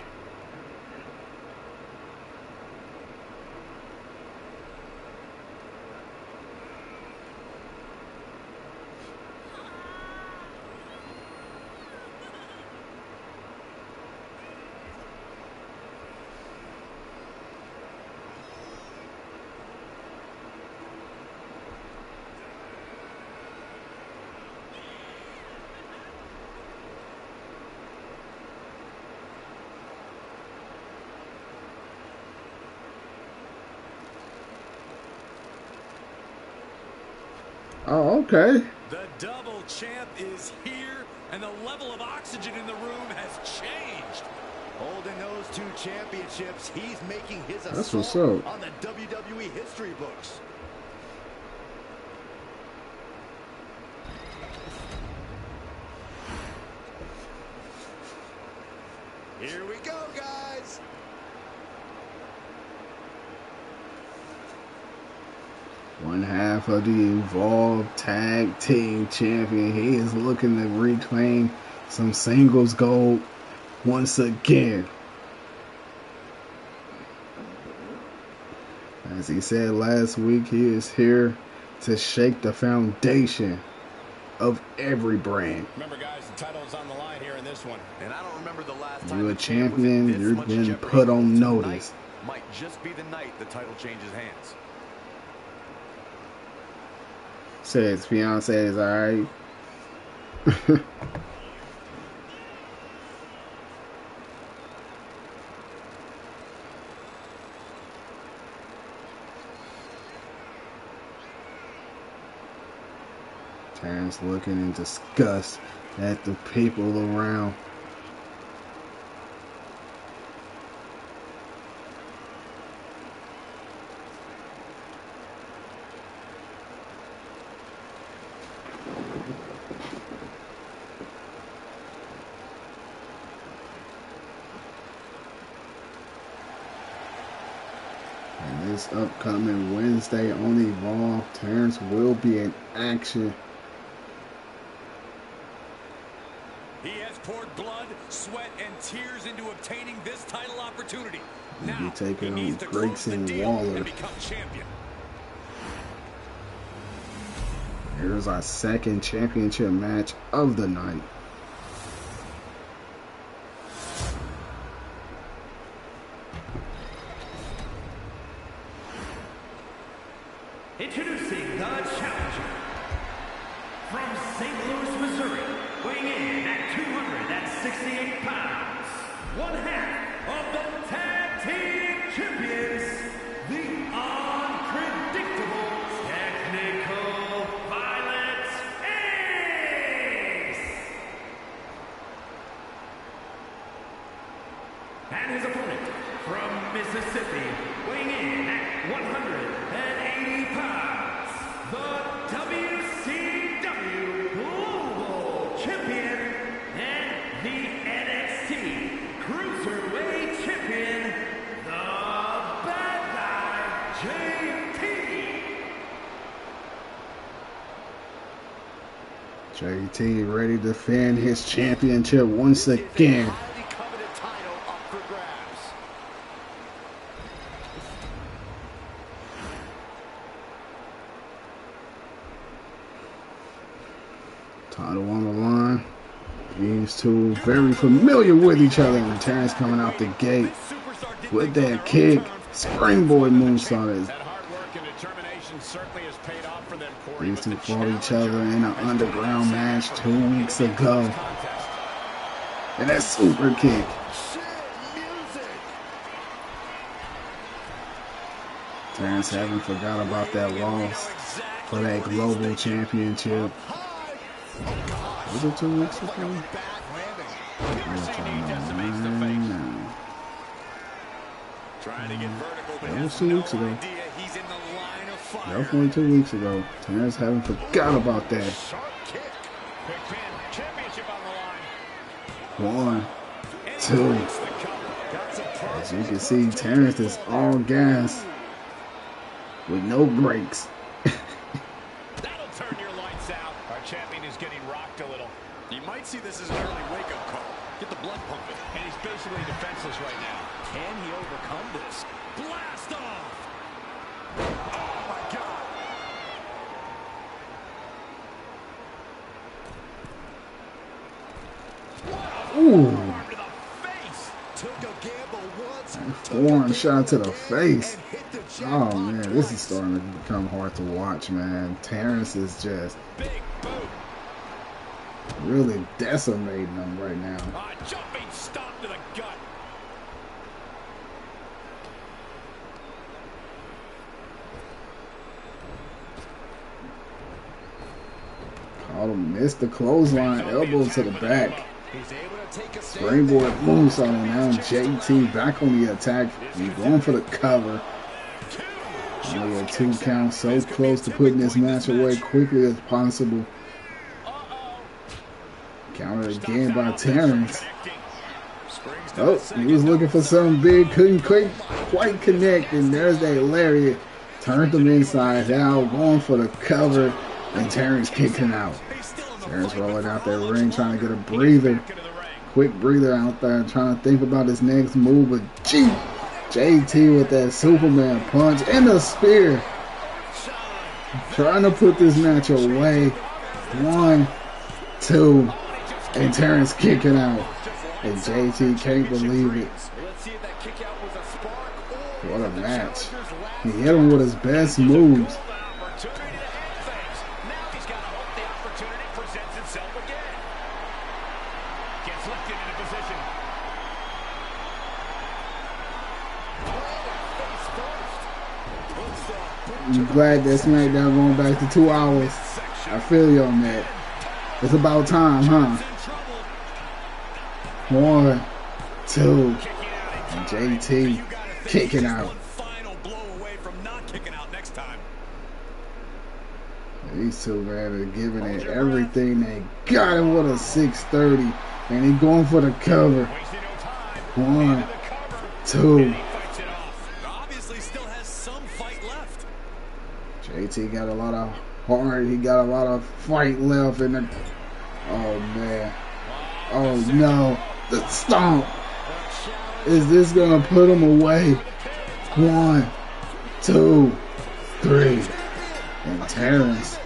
Oh, okay. The double champ is here, and the level of oxygen in the room has changed. Holding those two championships, he's making his That's what's assault up. on the WWE history books. Here we go, guys. One half of the Evolved Tag Team Champion. He is looking to reclaim some singles gold once again. As he said last week, he is here to shake the foundation of every brand. Remember, guys, the title is on the line here in this one. And I don't remember the last time You're a champion, you've been put on notice. Might just be the night the title changes hands. Says his fiance is alright. Terrance looking in disgust at the people around. And this upcoming Wednesday on Evolve, Terrance will be in action. He has poured blood, sweat, and tears into obtaining this title opportunity. He'll Now, be taking he needs on to close the Grayson deal Waller. and become champion. Here's our second championship match of the night. Introducing the challenger from St. Louis, Missouri, weighing in at 268 pounds, one half of the tag team champions, the unpredictable technical violent ace, and his opponent from Mississippi, weighing in at 180 pounds, the WCW Global Champion and the NXT Cruiserweight Champion, the Bad Guy, JT. JT ready to defend his championship once again. Highly coveted title up for grabs. Title on the line. These two very familiar with each other. And Terrance coming out the gate with that kick. Springboard moonsault. That hard work and determination certainly has paid off for them, Corey. These two fought each other in an underground match 2 weeks ago. And that super kick. Terrance haven't forgot about that loss for that global championship. Was it 2 weeks ago? Trying to get vertical, but that was has 2 no weeks ago. idea he's in the line of fire. Definitely 2 weeks ago. Terrance haven't forgot about that. Sharp kick. Big Pin Championship on the line. 1, 2. As you can see, Terrance is all gas with no brakes. That'll turn your lights out. Our champion is getting rocked a little. You might see this as an early wake-up call. Get the blood pumping. And he's basically defenseless right now. Can he overcome this? Blast off! Oh, my God. Ooh. Arm to the face. Took a gamble once. Forearm shot to the face. Oh man, this is starting to become hard to watch, man. Terrance is just Big boot. really decimating them right now. Jumping stomp to the gut. Caught him, missed the clothesline, elbow to the back. He's able to take a Springboard moves on him now. JT back on the attack. He's going for the cover. Only a 2 count, so close to putting this match away quickly as possible. Countered again by Terrance. Oh, he was looking for something big, couldn't quite connect, and there's that lariat. Turned him inside out, going for the cover, and Terrance kicked him out. Terrance rolling out that ring, trying to get a breather. Quick breather out there, trying to think about his next move, but JT with that Superman punch and a spear. Trying to put this match away. 1, 2, and Terrance kicking out. And JT can't believe it. What a match. He hit him with his best moves. I'm glad that SmackDown going back to 2 hours. I feel you on that. It's about time, huh? 1, 2, and JT kicking out. These two, man, are giving it everything they got him with a 630, and he going for the cover. 1, 2. JT got a lot of heart. He got a lot of fight left in the. Oh man. Oh no. The stomp. Is this gonna put him away? 1, 2, 3. And Terrance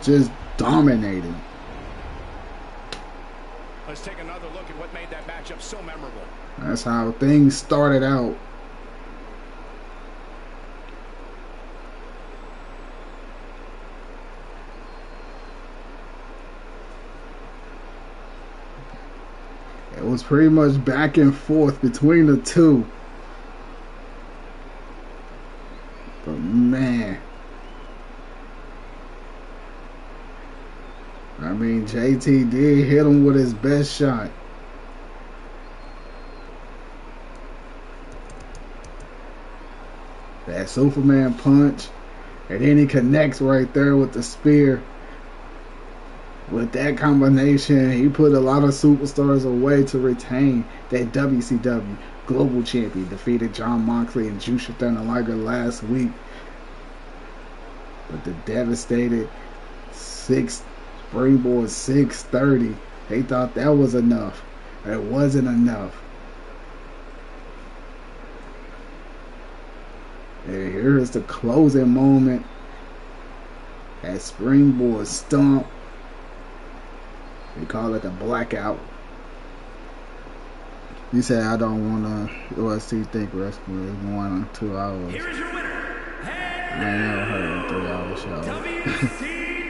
just dominating. Let's take another look at what made that matchup so memorable. That's how things started out. It was pretty much back and forth between the two. But man, I mean, JT did hit him with his best shot. That Superman punch. And then he connects right there with the spear. With that combination, he put a lot of superstars away to retain that WCW Global Champion. Defeated Jon Moxley and Jushin Thunder Liger last week. But the devastated Springboard 630, they thought that was enough. It wasn't enough. And here is the closing moment. That Springboard stomp. They call it a blackout. You said I don't want to OST think wrestling is 1 or 2 hours. Here is your winner. I ain't never heard of a 3-hour show.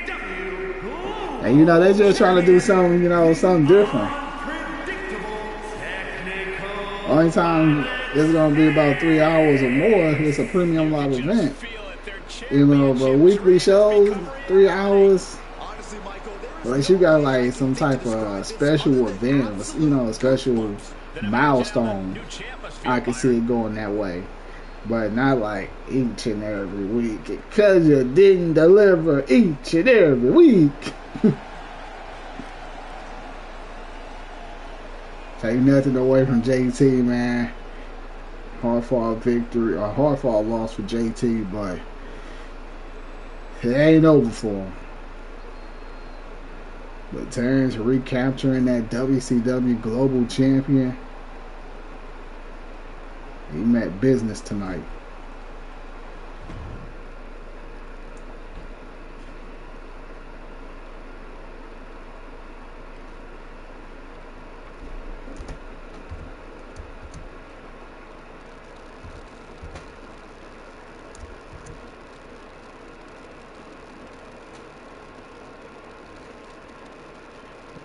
WCW. And you know, they're just trying to do something, you know, something different. Only time it's going to be about 3 hours or more, it's a premium live event. You know, but weekly shows, 3 hours. Unless you got like some type of special event, you know, a special milestone, I can see it going that way. But not like each and every week. Because you didn't deliver each and every week. Take nothing away from JT, man. Hard fought victory, or hard fought loss for JT, but it ain't over for him. But Terrance recapturing that WCW Global Champion. He met business tonight.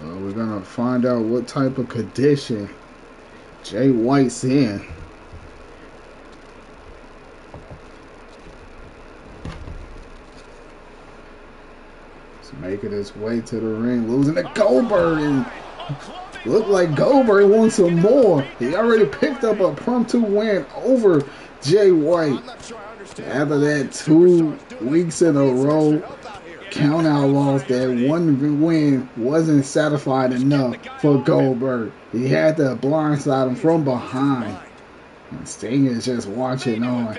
We're gonna find out what type of condition Jay White's in. He's making his way to the ring, losing to Goldberg, and looked like Goldberg wants some more. He already picked up a impromptu win over Jay White. After that 2 weeks in a row count out loss, that one win wasn't satisfied enough for Goldberg. He had to blindside him from behind. And Sting is just watching on.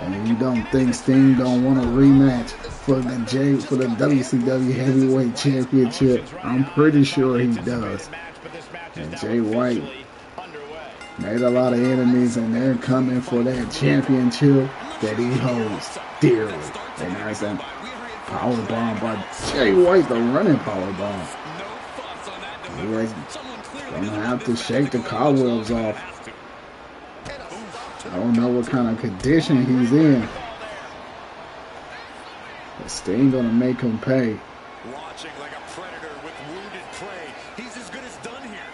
And you don't think Sting don't want a rematch for the WCW Heavyweight Championship? I'm pretty sure he does. And Jay White made a lot of enemies, and they're coming for that championship that he holds dearly. And that's a powerbomb by Jay White, the running powerbomb. He's gonna have to shake the cobwebs off. I don't know what kind of condition he's in. But Sting gonna make him pay. Watching like a predator with wounded prey. He's as good as done here.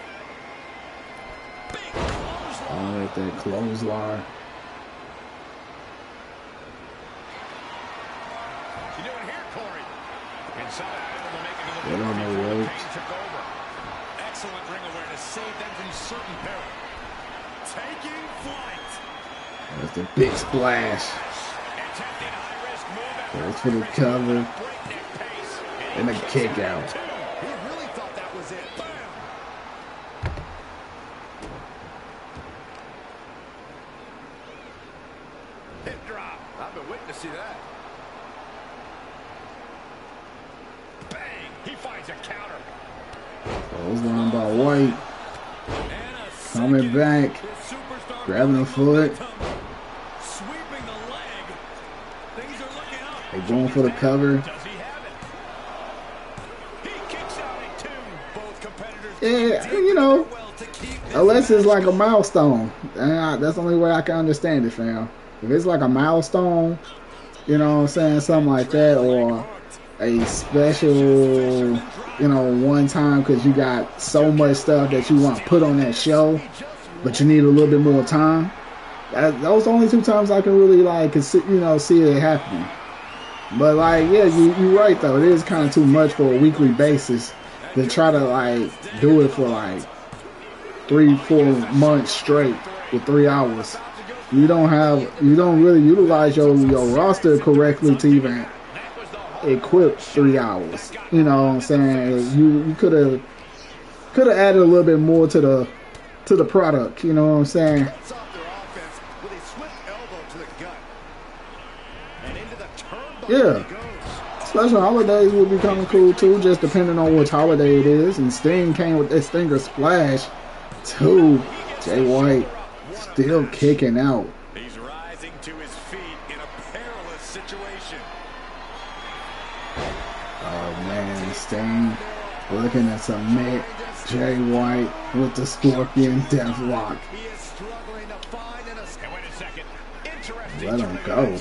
Big clothesline. All right, that clothesline. Get on the ropes. Excellent ring awareness saved them from certain peril. Taking flight. That's the big splash. Goes for the cover and a kick out. He really thought that was it. Bam. Hip drop. I've been waiting to see that. He finds a counter. Clothesline by White. Coming back. Grabbing the foot. Sweeping the leg. Things are looking up. They going for the cover. Does he have it? He kicks out at 2. Both competitors. Yeah, you know, unless it's like a milestone. That's the only way I can understand it, fam. If it's like a milestone, you know what I'm saying, something like that, or a special, you know, one time because you got so much stuff that you want to put on that show, but you need a little bit more time. Those are the only 2 times I can really like, you know, see it happening. But like, yeah, you're right though. It is kind of too much for a weekly basis to try to like do it for like 3-4 months straight with 3 hours. You don't really utilize your roster correctly to even equip 3 hours. You know what I'm saying? You could have added a little bit more to the product. You know what I'm saying? Yeah. Special holidays would be kind of cool too, just depending on which holiday it is. And Sting came with that Stinger Splash to Jay White, still kicking out. He's rising to his feet in a perilous situation. Oh man, Sting looking to submit Jay White with the Scorpion Deathlock. Let him go.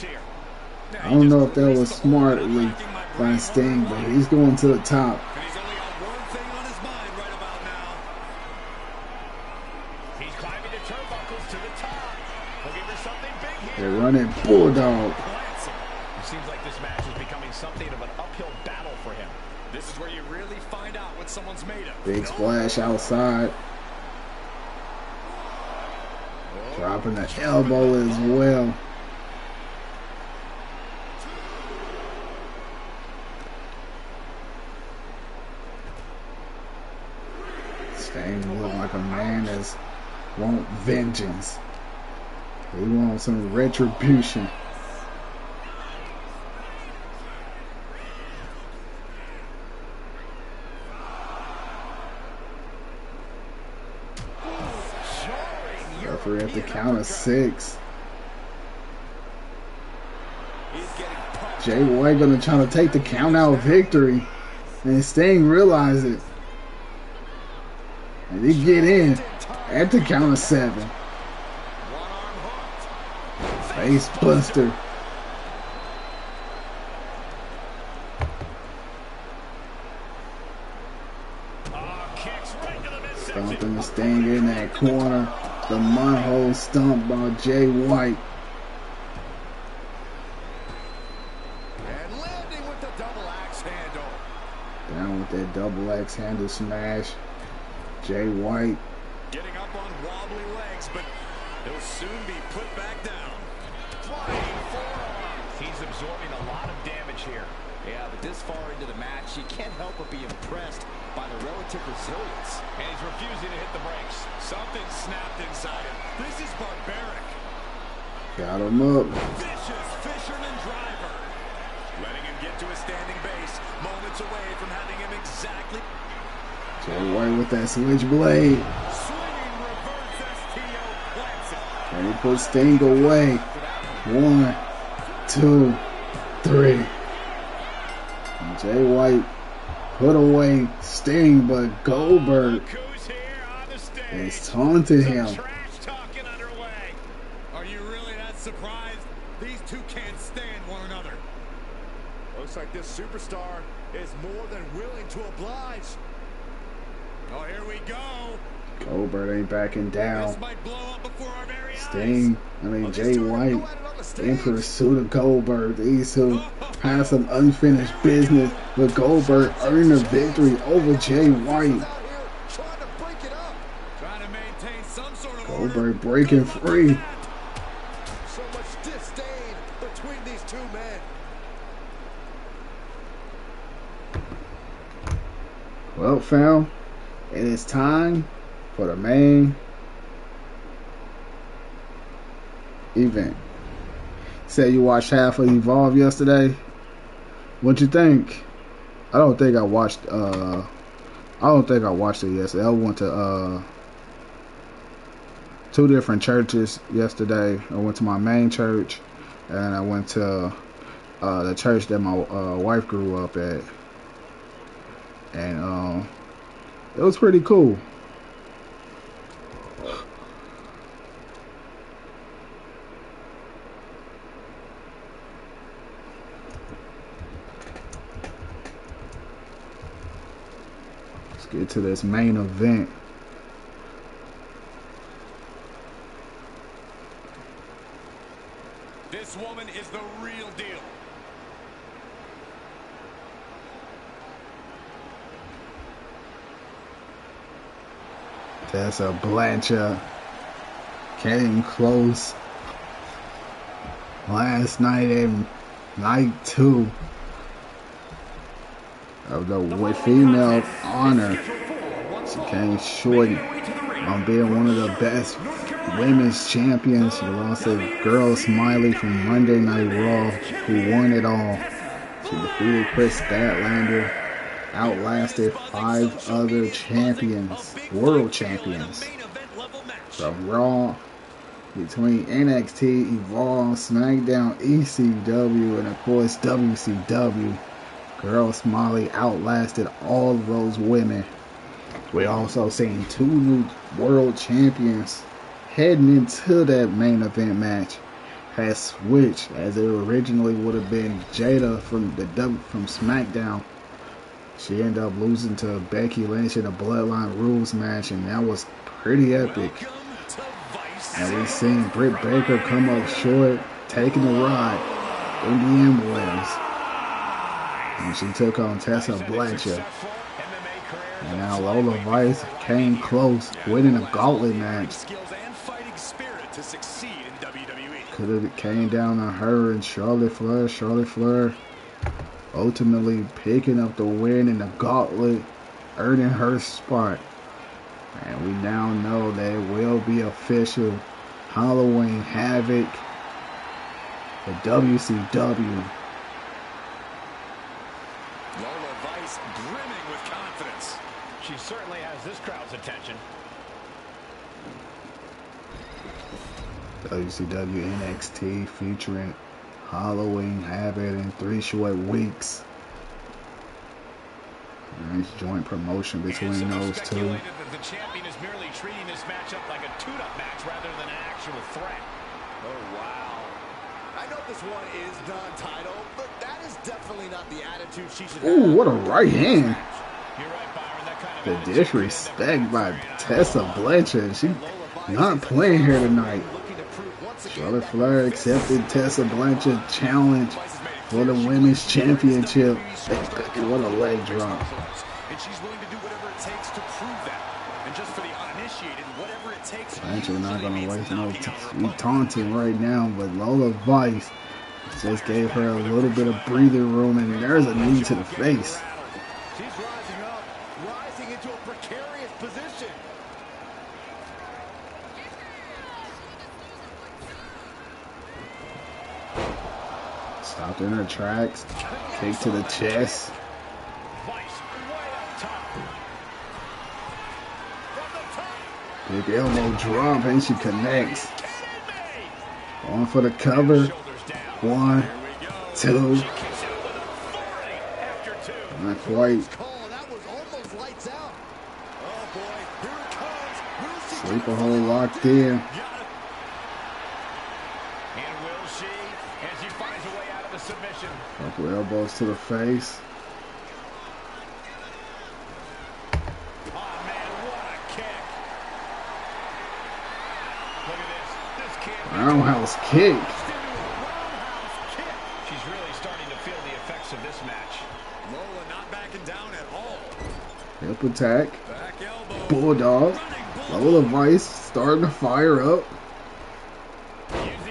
I don't know if that was smartly by Sting, but he's going to the top. They're running Bulldog. It seems like this match is becoming something of an uphill battle for him. This is where you really find out what someone's made of. Big splash outside. Dropping the elbow as well. Sting look like a man that wants vengeance. He wants some retribution. Referee at the count of 6. Jay White gonna try to take the count out victory, and Sting realized it. And they get in at the count of 7. Face buster. Stomping the Sting in that corner. The mud-hole stump by Jay White. And landing with the double axe handle. Down with that double axe handle smash. Jay White. Getting up on wobbly legs, but he'll soon be put back down. Flying forearm. He's absorbing a lot of damage here. Yeah, but this far into the match, you can't help but be impressed by the relative resilience. And he's refusing to hit the brakes. Something snapped inside him. This is barbaric. Got him up. Vicious fisherman driver. Letting him get to a standing base. Moments away from having him exactly. Jay White with that switchblade. Swinging reverse STO plants it. And he puts Sting away. 1, 2, 3. And Jay White put away Sting, but Goldberg is taunting him. Are you really that surprised? These two can't stand one another. Looks like this superstar is more than willing to oblige. Oh, here we go. Goldberg ain't backing down. This might blow up before our very Sting, Jay White in pursuit of Goldberg. These two have some unfinished business, but Goldberg earned a victory over Jay White. Goldberg breaking free. So much disdain between these two men. Well, fam, it is time for the main event. Said you watched half of Evolve yesterday. What'd you think? I don't think I watched it yesterday. I went to 2 different churches yesterday. I went to my main church, and I went to the church that my wife grew up at. And it was pretty cool. Let's get to this main event. This woman is the real deal. Tessa Blanchard came close last night in night 2 of the female honor. She came short on being one of the best women's champions. She lost to Girl Smiley from Monday Night Raw, who won it all. She defeated Chris Statlander, outlasted 5 other champions, world champions, from Raw, between NXT, Evolve, SmackDown, ECW, and of course WCW. Girl Smiley outlasted all of those women. We also seen 2 new world champions heading into that main event match. Has switched, as it originally would have been Jada from SmackDown. She ended up losing to Becky Lynch in a Bloodline Rules match, and that was pretty epic. And we seen Britt Baker come up short, taking the ride in the ambulance. And she took on Tessa Blanchard. And now Lola Vice came close, winning a gauntlet match. Could have came down on her and Charlotte Flair. Charlotte Flair ultimately picking up the win in the gauntlet, earning her spot. And we now know that it will be official. Halloween Havoc, the WCW. Lola Vice brimming with confidence. She certainly has this crowd's attention. WCW NXT featuring Halloween Havoc in 3 short weeks. Nice joint promotion between those two. The champion is merely treating this matchup like a tune-up match rather than an actual threat. Oh, wow. I know this one is non-title, but that is definitely not the attitude she should have. Ooh, what a right hand. You're right, Byron. That kind of The disrespect by Tessa Blanchard. She not playing here tonight. Charlotte Flair accepted Tessa Blanchard's challenge for the women's championship. What a leg drop. And she's willing to do whatever it takes to prove that. And just for the uninitiated, whatever it takes. Blanchard not going to waste no taunting right now, but Lola Vice just gave her a little bit of breathing room, and there's a knee to the face. She's rising up, rising into a precarious position. Stopped in her tracks, kick to the chest. Big elbow drop, and she connects. Going for the cover. 1, 2. Not quite. Sleeper hold locked in. Couple elbows to the face. Roundhouse kick. She's really starting to feel the effects of this match. Lola not backing down at all. Hip attack. Bulldog. Lola Vice starting to fire up.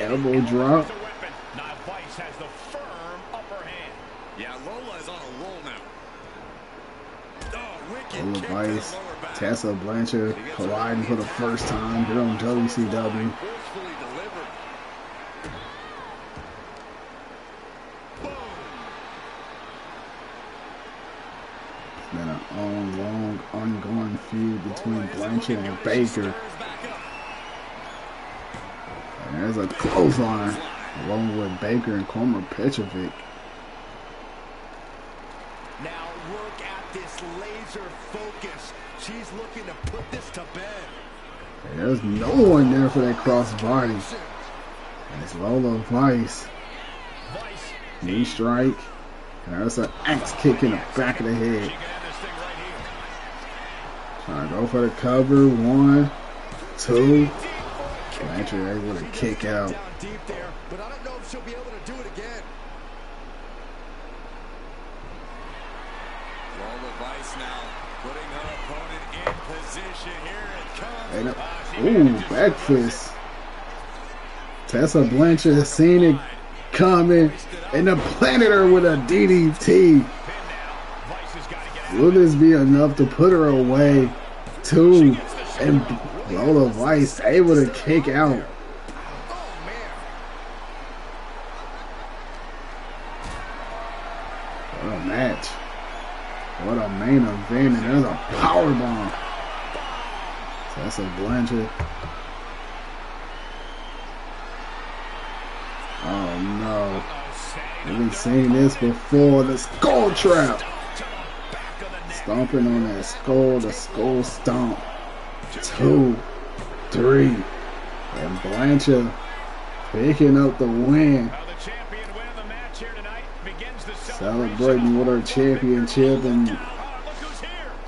Elbow drop. Now Vice has the firm upper hand. Yeah, Lola is on a roll now. Lola Vice, Tessa Blanchard colliding for the first time here on WCW. Been an long, ongoing feud between Blanchard and Baker. And there's a clothesline along with Baker and Comer Petrovic. Now look at this laser focus. She's looking to put this to bed. And there's no one there for that crossbody. And it's Lola Vice. Knee strike. And there's an axe kick in the back of the head. Trying to go for the cover. 1, 2. Blanchard able to kick out. Deep there, but I don't know if she'll be able to do it again. Lola Vice now putting her opponent in position. Here it comes. Ooh, back fist. Tessa Blanchard has seen it coming and then planted her with a DDT. Will this be enough to put her away? 2, and Lola Vice able to kick out. What a match. What a main event. And there's a powerbomb. Tessa Blanchard. Oh no. We've seen this before. The skull trap. Stomping on that skull. The skull stomp. 2, 3. And Blanchard picking up the win. Celebrating with her championship. And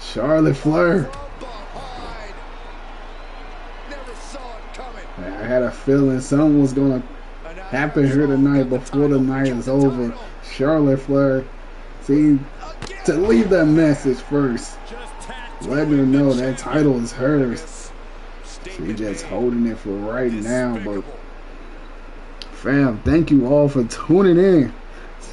Charlotte Flair. I had a feeling something was going to happen here tonight before the night is over. Charlotte Flair See, to leave that message first, letting her know that title is hers. She just holding it for right now. But fam, thank you all for tuning in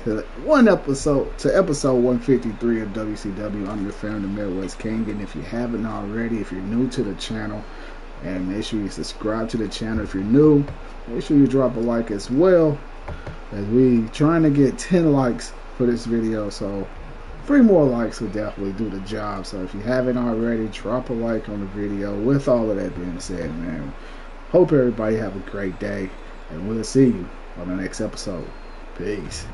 to episode 153 of WCW. I'm your fam, the Midwest King, and if you haven't already, if you're new to the channel, and make sure you subscribe to the channel. If you're new, make sure you drop a like as well, as we trying to get 10 likes for this video. So 3 more likes will definitely do the job. So if you haven't already, drop a like on the video. With all of that being said, man, hope everybody have a great day, and we'll see you on the next episode. Peace.